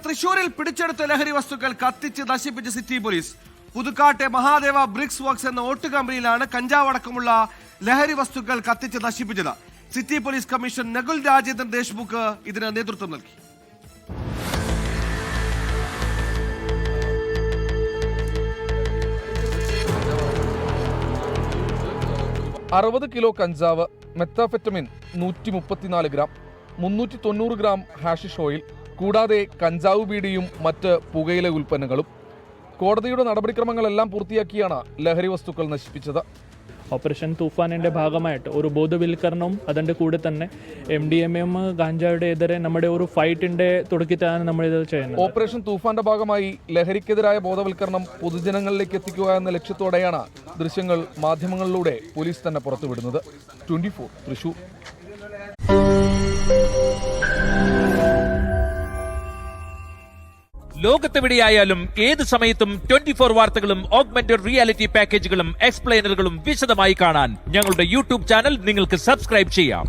തൃശൂരിൽ പിടിച്ചെടുത്ത ലഹരി വസ്തുക്കൾ കത്തിച്ച് നശിപ്പിച്ച സിറ്റി പോലീസ്. പുതുക്കാട്ടെ മഹാദേവ ബ്രിക്സ് വർക്ക്സ് എന്ന ഓട്ട് കമ്പനിയിലാണ് കഞ്ചാവ് അടക്കമുള്ള ലഹരി വസ്തുക്കൾ കത്തിച്ച് നശിപ്പിച്ചത്. City police commissioner Nakul Rajendran Deshmukh ഇതിന് നേതൃത്വം നൽകി. 60 കിലോ കഞ്ചാവ്, മെത്താഫെറ്റമിൻ 134 ഗ്രാം, 390 ഗ്രാം ഹാഷിഷ് ഓയിൽ, കൂടാതെ കഞ്ചാവ് ബീഡിയും മറ്റ് പുകയില ഉൽപ്പന്നങ്ങളും. കോടതിയുടെ നടപടിക്രമങ്ങളെല്ലാം പൂർത്തിയാക്കിയാണ് ലഹരി വസ്തുക്കൾ നശിപ്പിച്ചത്. ഓപ്പറേഷൻ തൂഫാനിൻ്റെ ഭാഗമായിട്ട് ഒരു ബോധവൽക്കരണവും അതിൻ്റെ കൂടെ തന്നെ MDMA ഗാഞ്ചായുടെ എതിരെ നമ്മുടെ ഒരു ഫൈറ്റിൻ്റെ തുടക്കത്തിലാണ് നമ്മളിത് ചെയ്യുന്നത്. ഓപ്പറേഷൻ തൂഫാന്റെ ഭാഗമായി ലഹരിക്കെതിരായ ബോധവൽക്കരണം പൊതുജനങ്ങളിലേക്ക് എത്തിക്കുക എന്ന ലക്ഷ്യത്തോടെയാണ് ദൃശ്യങ്ങൾ മാധ്യമങ്ങളിലൂടെ പോലീസ് തന്നെ പുറത്തുവിടുന്നത്. 24 തൃശൂർ. ലോകത്തെവിടെയായാലും ഏത് സമയത്തും 24 വാർത്തകളും ഓഗ്മെന്റഡ് റിയാലിറ്റി പാക്കേജുകളും എക്സ്പ്ലെയിനറുകളും വിശദമായി കാണാൻ ഞങ്ങളുടെ യൂട്യൂബ് ചാനൽ നിങ്ങൾക്ക് സബ്സ്ക്രൈബ് ചെയ്യാം.